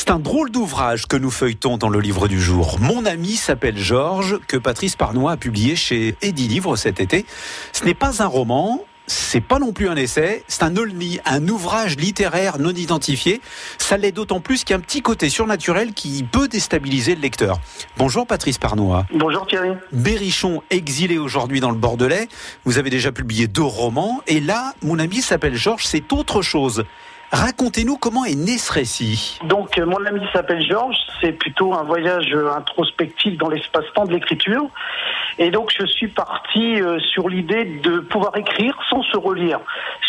C'est un drôle d'ouvrage que nous feuilletons dans le livre du jour. Mon ami s'appelle Georges, que Patrice Parnois a publié chez Edilivre cet été. Ce n'est pas un roman, c'est pas non plus un essai, c'est un olni, un ouvrage littéraire non identifié. Ça l'est d'autant plus qu'il y a un petit côté surnaturel qui peut déstabiliser le lecteur. Bonjour Patrice Parnois. Bonjour Thierry. Berrichon, exilé aujourd'hui dans le Bordelais. Vous avez déjà publié 2 romans. Et là, Mon ami s'appelle Georges, c'est autre chose. Racontez-nous comment est né ce récit. Donc, Mon ami s'appelle Georges, c'est plutôt un voyage introspectif dans l'espace-temps de l'écriture. Et donc, je suis parti sur l'idée de pouvoir écrire sans se relire,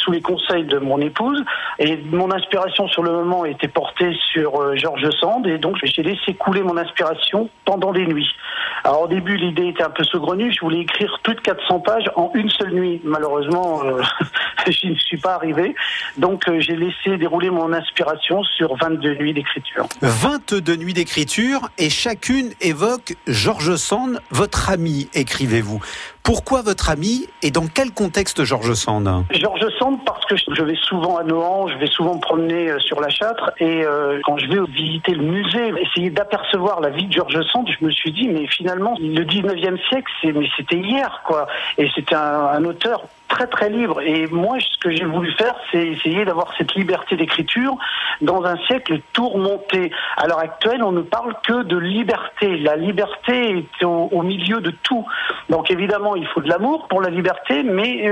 sous les conseils de mon épouse. Et mon inspiration sur le moment était portée sur George Sand. Et donc, j'ai laissé couler mon inspiration pendant des nuits. Alors, au début, l'idée était un peu saugrenue. Je voulais écrire plus de 400 pages en une seule nuit. Malheureusement, je ne suis pas arrivé. Donc, j'ai laissé dérouler mon inspiration sur 22 nuits d'écriture. 22 nuits d'écriture et chacune évoque George Sand, votre ami, écrivez-vous. Pourquoi votre ami et dans quel contexte George Sand ? George Sand parce que je vais souvent à Nohant, je vais souvent me promener sur la Châtre et quand je vais visiter le musée, essayer d'apercevoir la vie de George Sand, je me suis dit mais finalement le 19e siècle c'était hier quoi, et c'était un auteur très très libre. Et moi, ce que j'ai voulu faire, c'est essayer d'avoir cette liberté d'écriture dans un siècle tourmenté. À l'heure actuelle, on ne parle que de liberté. La liberté est au milieu de tout. Donc évidemment, il faut de l'amour pour la liberté, mais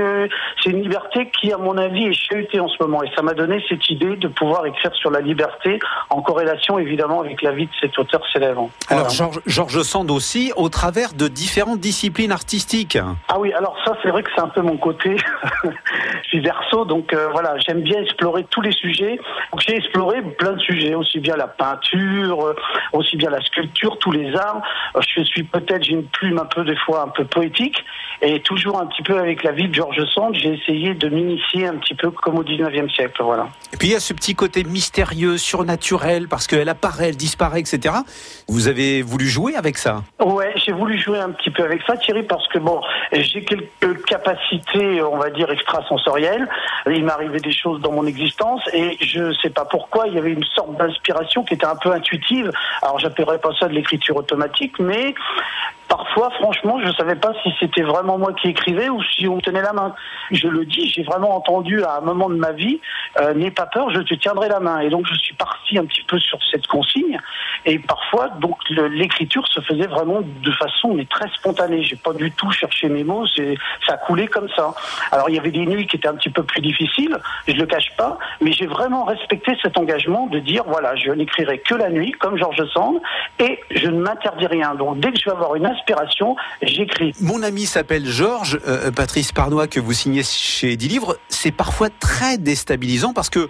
c'est une liberté qui, à mon avis, est chahutée en ce moment. Et ça m'a donné cette idée de pouvoir écrire sur la liberté, en corrélation évidemment avec la vie de cet auteur célèbre. Alors George Sand aussi, au travers de différentes disciplines artistiques. Ah oui, alors ça, c'est vrai que c'est un peu mon côté. Je suis Verseau, donc voilà, j'aime bien explorer tous les sujets. Donc j'ai exploré plein de sujets, aussi bien la peinture, aussi bien la sculpture, tous les arts. J'ai une plume un peu des fois un peu poétique, et toujours un petit peu avec la vie de George Sand, j'ai essayé de m'initier un petit peu comme au 19e siècle, voilà. Et puis il y a ce petit côté mystérieux, surnaturel, parce qu'elle apparaît, elle disparaît, etc. Vous avez voulu jouer avec ça ? Ouais, j'ai voulu jouer un petit peu avec ça, Thierry, parce que bon, j'ai quelques capacités, on va dire, extrasensorielles. Il m'est arrivé des choses dans mon existence, et je sais pas pourquoi, il y avait une sorte d'inspiration qui était un peu intuitive. Alors j'appellerais pas ça de l'écriture automatique, mais parfois, franchement, je ne savais pas si c'était vraiment moi qui écrivais ou si on me tenait la main. Je le dis, j'ai vraiment entendu à un moment de ma vie, n'aie pas peur, je te tiendrai la main. Et donc, je suis parti un petit peu sur cette consigne. Et parfois, donc, l'écriture se faisait vraiment de façon mais très spontanée. J'ai pas du tout cherché mes mots, ça a coulé comme ça. Alors, il y avait des nuits qui étaient un petit peu plus difficiles, je le cache pas, mais j'ai vraiment respecté cet engagement de dire, voilà, je n'écrirai que la nuit, comme George Sand, et je ne m'interdis rien. Donc, dès que je vais avoir une inspiration, j'écris. Mon ami s'appelle Georges, Patrice Parnois, que vous signez chez Edilivre. C'est parfois très déstabilisant parce que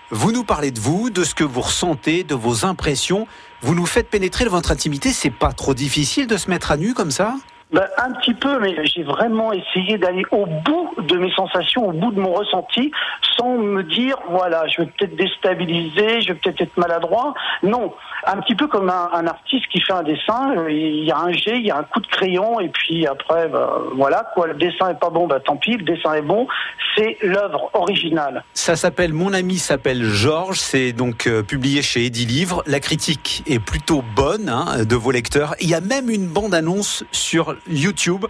vous nous parlez de vous, de ce que vous ressentez, de vos impressions. Vous nous faites pénétrer de votre intimité. C'est pas trop difficile de se mettre à nu comme ça ? Un petit peu, mais j'ai vraiment essayé d'aller au bout de mes sensations, au bout de mon ressenti, sans me dire, voilà, je vais peut-être déstabiliser, je vais peut-être être maladroit. Non, un petit peu comme un artiste qui fait un dessin, il y a un jet, il y a un coup de crayon, et puis après, voilà, quoi, le dessin est pas bon, tant pis, le dessin est bon, c'est l'œuvre originale. Ça s'appelle Mon ami s'appelle Georges, c'est donc publié chez Edilivre. La critique est plutôt bonne de vos lecteurs. Il y a même une bande-annonce sur YouTube.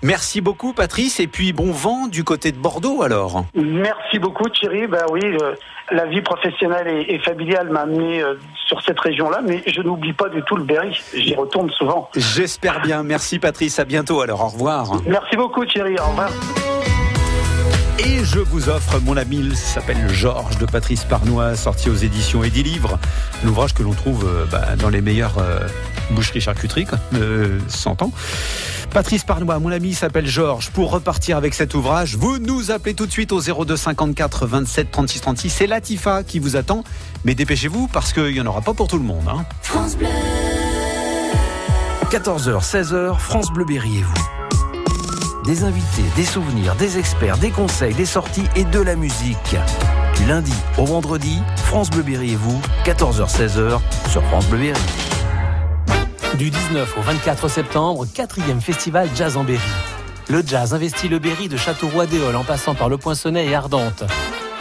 Merci beaucoup Patrice, et puis bon vent du côté de Bordeaux alors. Merci beaucoup Thierry, oui, la vie professionnelle et familiale m'a amené sur cette région-là, mais je n'oublie pas du tout le Berry, j'y retourne souvent. J'espère bien, merci Patrice, à bientôt alors, au revoir. Merci beaucoup Thierry, au revoir. Et je vous offre Mon ami s'appelle Georges de Patrice Parnois, sorti aux éditions Edilivre, l'ouvrage que l'on trouve dans les meilleures boucheries-charcuteries, s'entend. Patrice Parnois, Mon ami s'appelle Georges. Pour repartir avec cet ouvrage, vous nous appelez tout de suite au 02 54 27 36 36. C'est Latifa qui vous attend, mais dépêchez-vous parce qu'il n'y en aura pas pour tout le monde. France Bleu. 14h, 16h, France Bleu Berry et vous. Des invités, des souvenirs, des experts, des conseils, des sorties et de la musique. Du lundi au vendredi, France Bleu Berry et vous, 14h, 16h sur France Bleu Berry. Du 19 au 24 septembre, 4e festival Jazz en Berry. Le jazz investit le Berry de Châteauroy-d'Éole en passant par le Poinçonnet et Ardentes.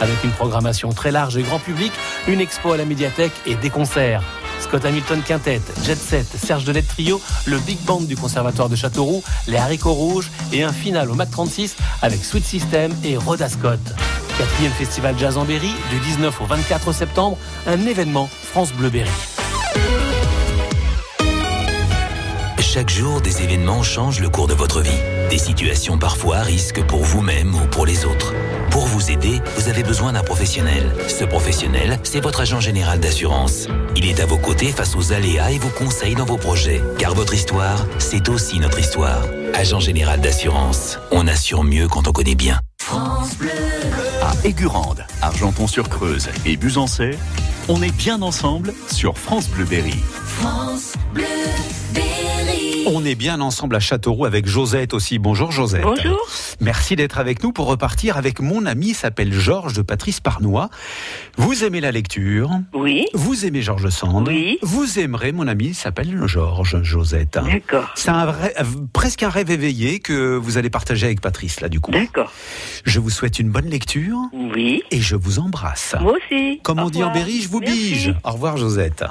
Avec une programmation très large et grand public, une expo à la médiathèque et des concerts. Scott Hamilton Quintet, Jet Set, Serge Delette Trio, le Big Band du Conservatoire de Châteauroux, les Haricots Rouges et un final au Mac 36 avec Sweet System et Rhoda Scott. 4e festival Jazz en Berry du 19 au 24 septembre, un événement France Bleu Berry. Chaque jour, des événements changent le cours de votre vie. Des situations parfois à risque pour vous-même ou pour les autres. Pour vous aider, vous avez besoin d'un professionnel. Ce professionnel, c'est votre agent général d'assurance. Il est à vos côtés face aux aléas et vous conseille dans vos projets. Car votre histoire, c'est aussi notre histoire. Agent général d'assurance. On assure mieux quand on connaît bien. France Bleu. À Aigurande, Argenton-sur-Creuse et Buzancais, on est bien ensemble sur France Bleu Berry. France Bleu Berry. On est bien ensemble à Châteauroux avec Josette aussi. Bonjour Josette. Bonjour. Merci d'être avec nous pour repartir avec mon ami, il s'appelle Georges de Patrice Parnois. Vous aimez la lecture. Oui. Vous aimez Georges Sand. Oui. Vous aimerez mon ami, il s'appelle Georges, Josette. D'accord. C'est presque un rêve éveillé que vous allez partager avec Patrice là du coup. D'accord. Je vous souhaite une bonne lecture. Oui. Et je vous embrasse. Moi aussi. Comme Au on dit en revoir. Berry, je vous Merci. bige. Au revoir Josette.